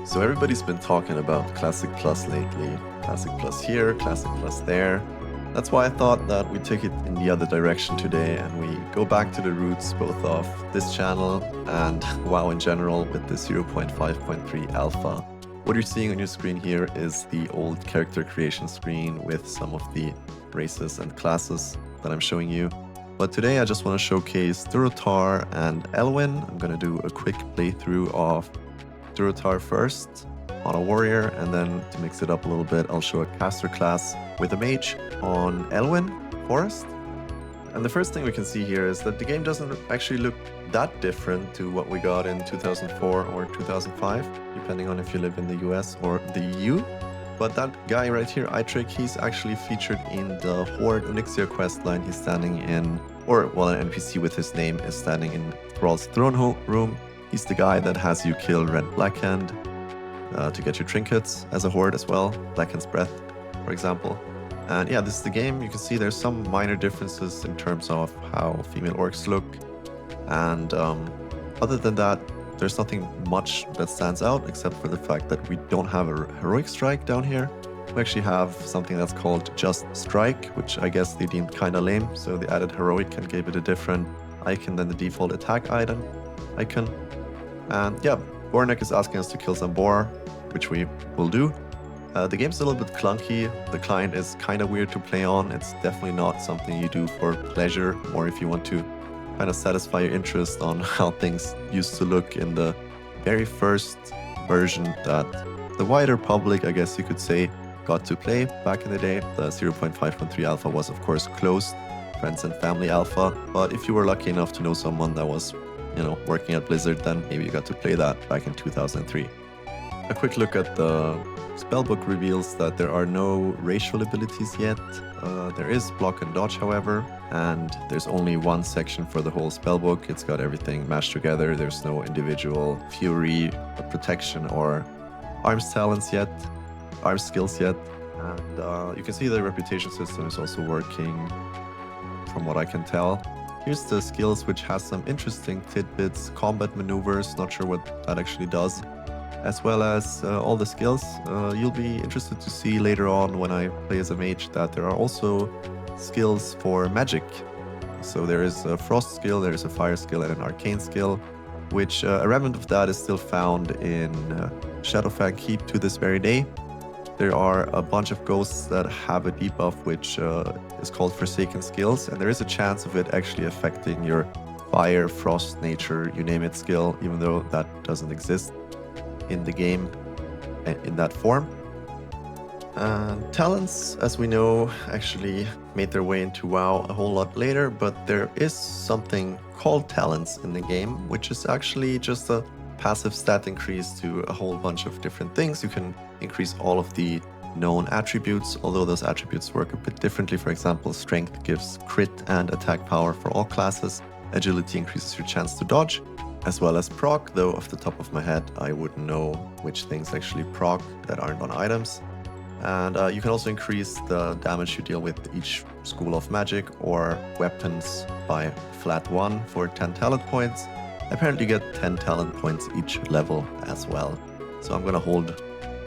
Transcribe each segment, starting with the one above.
So everybody's been talking about Classic Plus lately. Classic Plus here, Classic Plus there. That's why I thought that we take it in the other direction today and we go back to the roots both of this channel and WoW in general with the 0.5.3 alpha. What you're seeing on your screen here is the old character creation screen with some of the races and classes that I'm showing you. But today I just want to showcase Durotar and Elwynn. I'm going to do a quick playthrough of Durotar first on a warrior, and then to mix it up a little bit, I'll show a caster class with a mage on Elwynn Forest. And the first thing we can see here is that the game doesn't actually look that different to what we got in 2004 or 2005, depending on if you live in the US or the EU. But that guy right here, Eitrick, he's actually featured in the Horde Onyxia questline. He's standing in, or well, an NPC with his name is standing in Thrall's throne room. He's the guy that has you kill Red Blackhand to get your trinkets as a horde as well, Blackhand's Breath, for example. And yeah, this is the game. You can see there's some minor differences in terms of how female orcs look. And other than that, there's nothing much that stands out except for the fact that we don't have a heroic strike down here. We actually have something that's called just strike, which I guess they deemed kind of lame. So they added heroic and gave it a different icon than the default attack icon. And yeah, Bornek is asking us to kill some boar, which we will do. The game's a little bit clunky. The client is kind of weird to play on. It's definitely not something you do for pleasure, or if you want to kind of satisfy your interest on how things used to look in the very first version that the wider public, I guess you could say, got to play back in the day. The 0.5.3 alpha was of course closed, friends and family alpha, but if you were lucky enough to know someone that was working at Blizzard, then maybe you got to play that back in 2003. A quick look at the spellbook reveals that there are no racial abilities yet. There is block and dodge, however, and there's only one section for the whole spellbook. It's got everything mashed together. There's no individual fury, protection, or arms skills yet. And you can see the reputation system is also working, from what I can tell. Here's the skills, which has some interesting tidbits, combat maneuvers, not sure what that actually does, as well as all the skills. You'll be interested to see later on when I play as a mage that there are also skills for magic. So there is a frost skill, there is a fire skill, and an arcane skill, which a remnant of that is still found in Shadowfang Keep to this very day. There are a bunch of ghosts that have a debuff which is called Forsaken Skills, and there is a chance of it actually affecting your fire, frost, nature, you name it skill, even though that doesn't exist in the game in that form. Talents, as we know, actually made their way into WoW a whole lot later, but there is something called talents in the game, which is actually just a passive stat increase to a whole bunch of different things. You can increase all of the known attributes, although those attributes work a bit differently. For example, strength gives crit and attack power for all classes. Agility increases your chance to dodge, as well as proc, though off the top of my head I wouldn't know which things actually proc that aren't on items. And you can also increase the damage you deal with each school of magic or weapons by flat 1 for 10 talent points. Apparently you get 10 talent points each level as well. So I'm gonna hold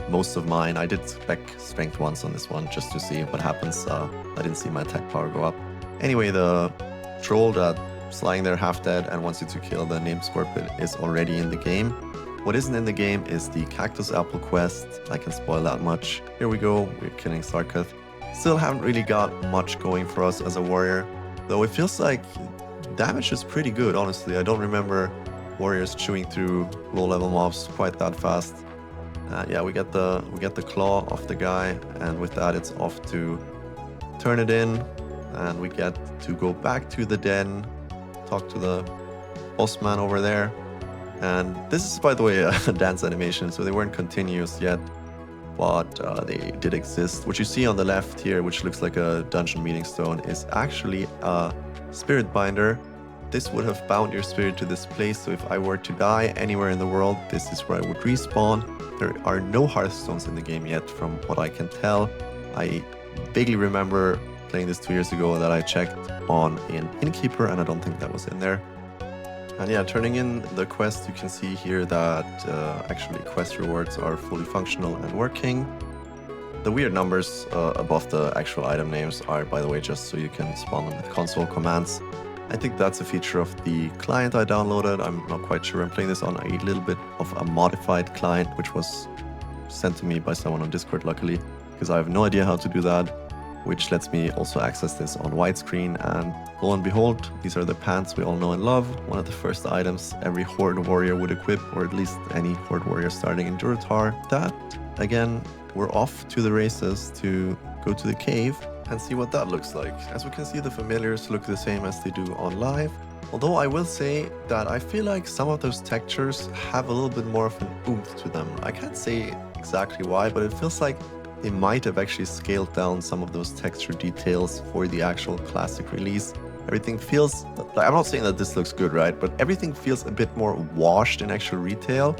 most of mine. I did spec strength once on this one just to see what happens. I didn't see my attack power go up. Anyway, the troll that's lying there half dead and wants you to kill the named scorpion is already in the game. What isn't in the game is the Cactus Apple quest. I can spoil that much. Here we go, we're killing Sarkath. Still haven't really got much going for us as a warrior, though it feels like damage is pretty good, honestly. I don't remember warriors chewing through low-level mobs quite that fast. Yeah, we get the claw off the guy, and with that it's off to turn it in, and we get to go back to the den, talk to the boss man over there. And this is, by the way, a dance animation, so they weren't continuous yet, but they did exist. What you see on the left here, which looks like a dungeon meeting stone, is actually a spirit binder. This would have bound your spirit to this place, so if I were to die anywhere in the world, this is where I would respawn. There are no hearthstones in the game yet, from what I can tell. I vaguely remember playing this 2 years ago that I checked on an innkeeper, and I don't think that was in there. And yeah, turning in the quest, you can see here that actually quest rewards are fully functional and working. The weird numbers above the actual item names are, by the way, just so you can spawn them with console commands. I think that's a feature of the client I downloaded. I'm not quite sure. I'm playing this on a little bit of a modified client, which was sent to me by someone on Discord, luckily, because I have no idea how to do that, which lets me also access this on widescreen. And lo and behold, these are the pants we all know and love. One of the first items every Horde warrior would equip, or at least any Horde warrior starting in Durotar. That, again, we're off to the races to go to the cave and see what that looks like. As we can see, the familiars look the same as they do on live. Although I will say that I feel like some of those textures have a little bit more of an oomph to them. I can't say exactly why, but it feels like they might have actually scaled down some of those texture details for the actual classic release. Everything feels, like, I'm not saying that this looks good, right? But everything feels a bit more washed in actual retail.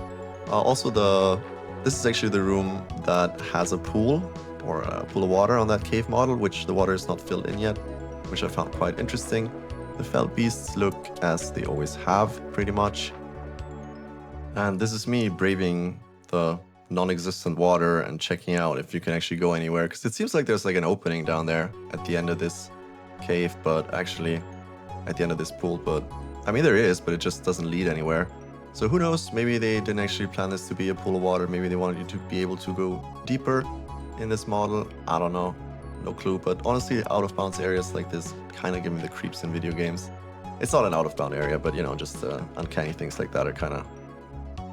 This is actually the room that has a pool, or a pool of water on that cave model, which the water is not filled in yet, which I found quite interesting. The fell beasts look as they always have, pretty much. And this is me braving the non-existent water and checking out if you can actually go anywhere, because it seems like there's like an opening down there at the end of this cave, but actually at the end of this pool, but I mean there is, but it just doesn't lead anywhere. So who knows, maybe they didn't actually plan this to be a pool of water, maybe they wanted you to be able to go deeper in this model. I don't know, no clue, but honestly out of bounds areas like this kind of give me the creeps in video games. It's not an out of bound area, but you know, just uncanny things like that are kind of,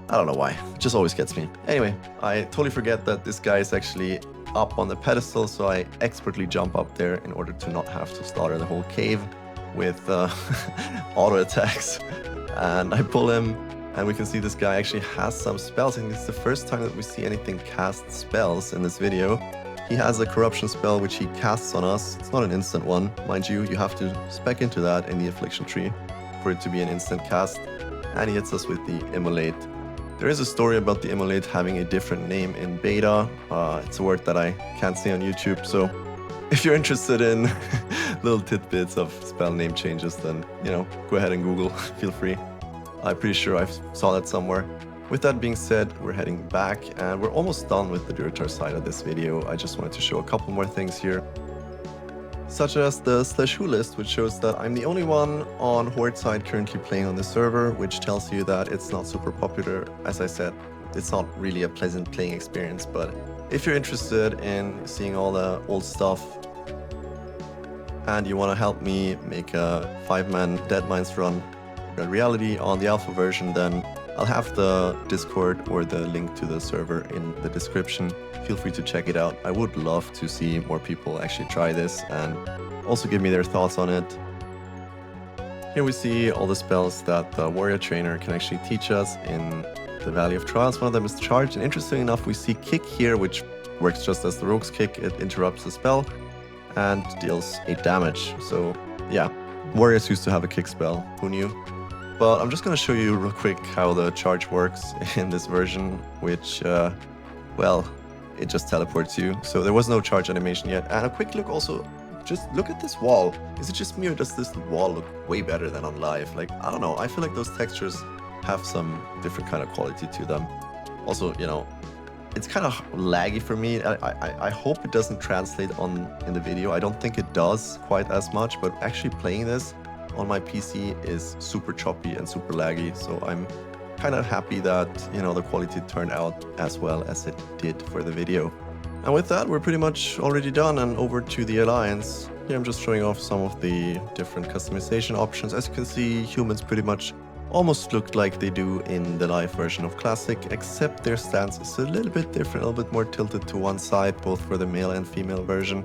I don't know why, it just always gets me. Anyway, I totally forget that this guy is actually up on the pedestal, so I expertly jump up there in order to not have to slaughter the whole cave with auto attacks. And I pull him, and we can see this guy actually has some spells, and it's the first time that we see anything cast spells in this video. He has a corruption spell which he casts on us. It's not an instant one, mind you, you have to spec into that in the affliction tree for it to be an instant cast. And he hits us with the immolate. There is a story about the immolate having a different name in beta. It's a word that I can't say on YouTube, so if you're interested in little tidbits of spell name changes, then, you know, go ahead and Google, feel free. I'm pretty sure I saw that somewhere. With that being said, we're heading back, and we're almost done with the Durotar side of this video. I just wanted to show a couple more things here, such as the /who list, which shows that I'm the only one on Horde side currently playing on the server, which tells you that it's not super popular. As I said, it's not really a pleasant playing experience, but if you're interested in seeing all the old stuff and you want to help me make a 5-man Deadmines run reality on the alpha version, then I'll have the Discord or the link to the server in the description. Feel free to check it out. I would love to see more people actually try this and also give me their thoughts on it. Here we see all the spells that the warrior trainer can actually teach us in the Valley of Trials. One of them is Charge, and interesting enough we see Kick here, which works just as the Rogue's Kick. It interrupts the spell and deals 8 damage. So yeah, warriors used to have a kick spell, who knew? But I'm just going to show you real quick how the charge works in this version, which, well, it just teleports you. So there was no charge animation yet. And a quick look also, just look at this wall. Is it just me, or does this wall look way better than on live? Like, I don't know, I feel like those textures have some different kind of quality to them. Also, you know, it's kind of laggy for me. I hope it doesn't translate in the video. I don't think it does quite as much, but actually playing this on my PC is super choppy and super laggy, so I'm kind of happy that, you know, the quality turned out as well as it did for the video. And with that, we're pretty much already done and over to the Alliance. Here I'm just showing off some of the different customization options. As you can see, humans pretty much almost look like they do in the live version of Classic, except their stance is a little bit different, a little bit more tilted to one side, both for the male and female version.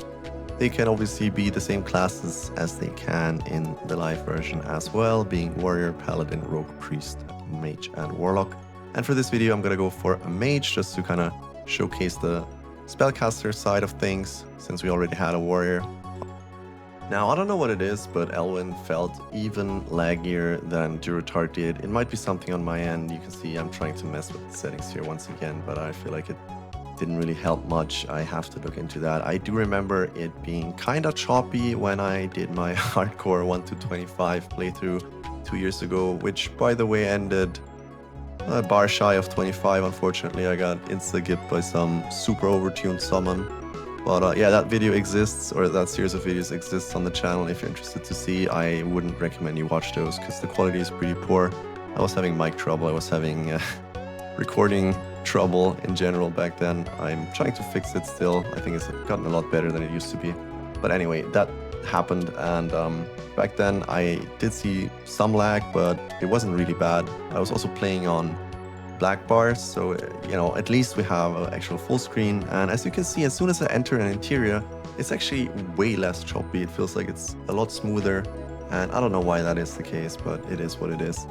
They can obviously be the same classes as they can in the live version as well, being Warrior, Paladin, Rogue, Priest, Mage, and Warlock. And for this video, I'm gonna go for a Mage, just to kind of showcase the spellcaster side of things, since we already had a Warrior. Now, I don't know what it is, but Elwynn felt even laggier than Durotar did. It might be something on my end. You can see I'm trying to mess with the settings here once again, but I feel like it didn't really help much. I have to look into that. I do remember it being kind of choppy when I did my hardcore 1 to 25 playthrough 2 years ago, which by the way ended a bar shy of 25. Unfortunately, I got insta-gipped by some super overtuned summon. But yeah, that video exists, or that series of videos exists on the channel if you're interested to see. I wouldn't recommend you watch those because the quality is pretty poor. I was having mic trouble, I was having recording trouble in general back then. I'm trying to fix it still. I think it's gotten a lot better than it used to be. But anyway, that happened, and back then I did see some lag, but it wasn't really bad. I was also playing on black bars, so you know, at least we have an actual full screen. And as you can see, as soon as I enter an interior, it's actually way less choppy. It feels like it's a lot smoother, and I don't know why that is the case, but it is what it is.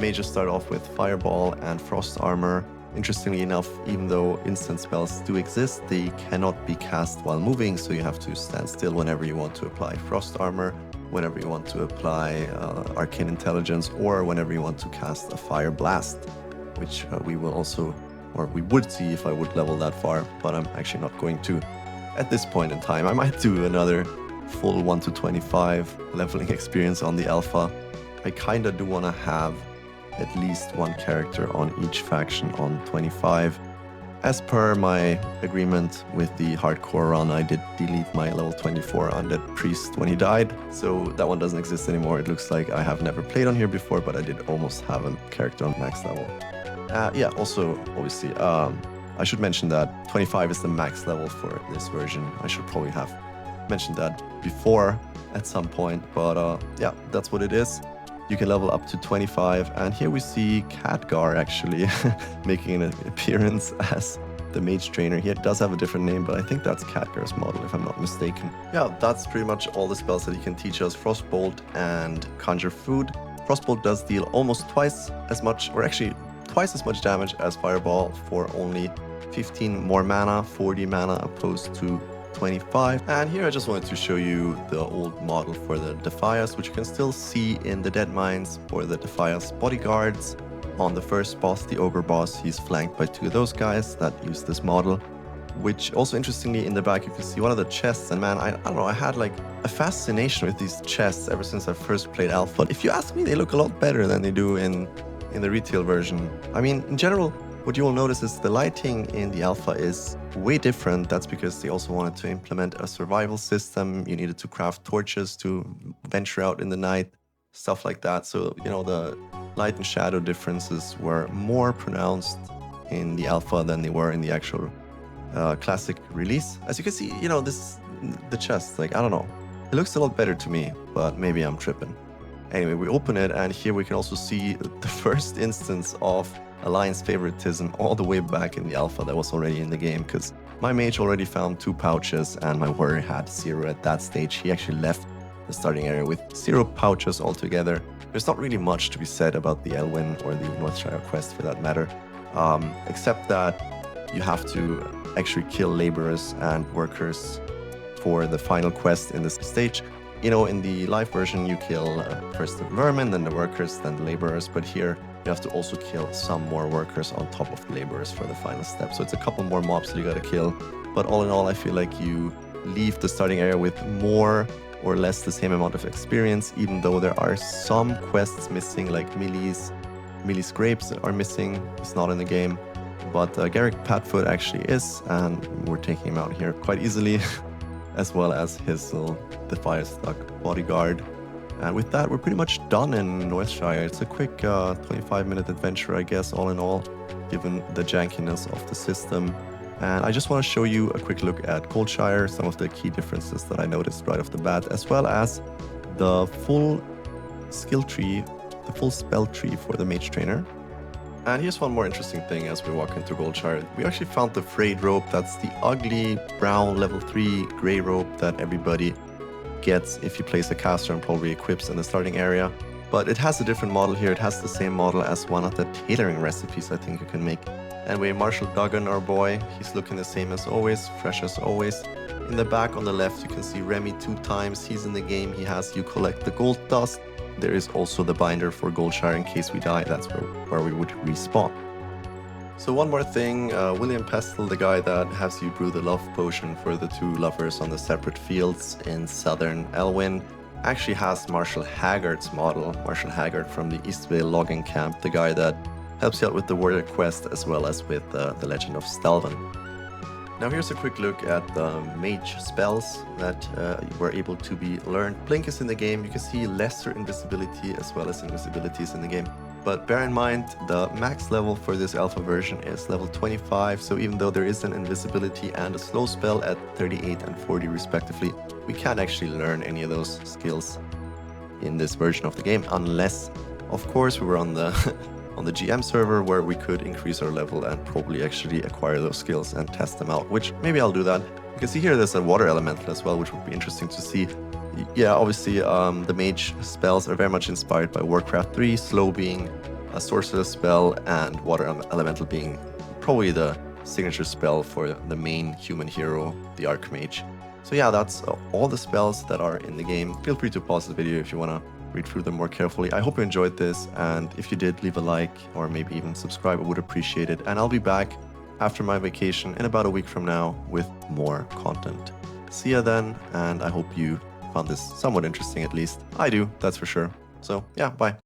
Mages start off with Fireball and Frost Armor. Interestingly enough, even though instant spells do exist, they cannot be cast while moving, so you have to stand still whenever you want to apply Frost Armor, whenever you want to apply Arcane Intelligence, or whenever you want to cast a Fire Blast, which we will also, or we would see if I would level that far, but I'm actually not going to at this point in time. I might do another full 1 to 25 leveling experience on the alpha. I kinda do want to have at least one character on each faction on 25. As per my agreement with the hardcore run, I did delete my level 24 Undead Priest when he died, so that one doesn't exist anymore. It looks like I have never played on here before, but I did almost have a character on max level. Yeah, also, obviously, I should mention that 25 is the max level for this version. I should probably have mentioned that before at some point, but yeah, that's what it is. You can level up to 25, and here we see Khadgar actually making an appearance as the Mage Trainer. He does have a different name, but I think that's Khadgar's model if I'm not mistaken. Yeah, that's pretty much all the spells that he can teach us. Frostbolt and Conjure Food. Frostbolt does deal almost twice as much, or actually twice as much damage as Fireball for only 15 more mana, 40 mana opposed to 25. And here I just wanted to show you the old model for the Defias, which you can still see in the Dead Mines for the Defias bodyguards. On the first boss, the Ogre boss, he's flanked by 2 of those guys that use this model, which also interestingly in the back you can see one of the chests. And man, I don't know, I had like a fascination with these chests ever since I first played Alpha. If you ask me, they look a lot better than they do in the retail version. I mean, in general, what you will notice is the lighting in the alpha is way different. That's because they also wanted to implement a survival system. You needed to craft torches to venture out in the night, stuff like that. So, you know, the light and shadow differences were more pronounced in the alpha than they were in the actual classic release. As you can see, you know, the chest, like, I don't know. It looks a lot better to me, but maybe I'm tripping. Anyway, we open it, and here we can also see the first instance of Alliance favoritism all the way back in the alpha that was already in the game, because my mage already found 2 pouches and my warrior had 0 at that stage. He actually left the starting area with 0 pouches altogether. There's not really much to be said about the Elwynn or the Northshire quest for that matter, except that you have to actually kill laborers and workers for the final quest in this stage. You know, in the live version, you kill first the vermin, then the workers, then the laborers, but here you have to also kill some more workers on top of the laborers for the final step. So it's a couple more mobs that you gotta kill. But all in all, I feel like you leave the starting area with more or less the same amount of experience, even though there are some quests missing, like melee scrapes are missing. It's not in the game. But Garrick Padfoot actually is, and we're taking him out here quite easily, as well as his little Defias-stuck bodyguard. And with that, we're pretty much done in Northshire. It's a quick 25-minute adventure, I guess, all in all, given the jankiness of the system. And I just want to show you a quick look at Goldshire, some of the key differences that I noticed right off the bat, as well as the full skill tree, the full spell tree for the Mage Trainer. And here's one more interesting thing as we walk into Goldshire. We actually found the frayed rope. That's the ugly brown level 3 gray rope that everybody gets if you place a caster and probably equips in the starting area. But it has a different model here. It has the same model as one of the tailoring recipes I think you can make. Anyway, Marshall Duggan, our boy, he's looking the same as always, fresh as always. In the back on the left, you can see Remy 2 times. He's in the game. He has you collect the gold dust. There is also the binder for Goldshire in case we die. That's where we would respawn. So one more thing, William Pestle, the guy that has you brew the love potion for the 2 lovers on the separate fields in southern Elwynn, actually has Marshall Haggard's model, Marshall Haggard from the East Vale logging camp, the guy that helps you out with the warrior quest as well as with the Legend of Stelvan. Now here's a quick look at the Mage spells that were able to be learned. Blink is in the game. You can see lesser invisibility as well as invisibilities in the game. But bear in mind, the max level for this alpha version is level 25, so even though there is an invisibility and a slow spell at 38 and 40 respectively, we can't actually learn any of those skills in this version of the game, unless, of course, we were on the on the GM server where we could increase our level and probably actually acquire those skills and test them out, which maybe I'll do that. You can see here there's a water elemental as well, which would be interesting to see. Yeah, obviously the mage spells are very much inspired by Warcraft 3, slow being a sorcerer's spell and water elemental being probably the signature spell for the main human hero, the Archmage. So yeah, that's all the spells that are in the game. Feel free to pause the video if you want to read through them more carefully. I hope you enjoyed this, and if you did, leave a like or maybe even subscribe. I would appreciate it. And I'll be back after my vacation in about a week from now with more content. See ya then, and I hope you found this somewhat interesting at least. I do, that's for sure. So yeah, bye.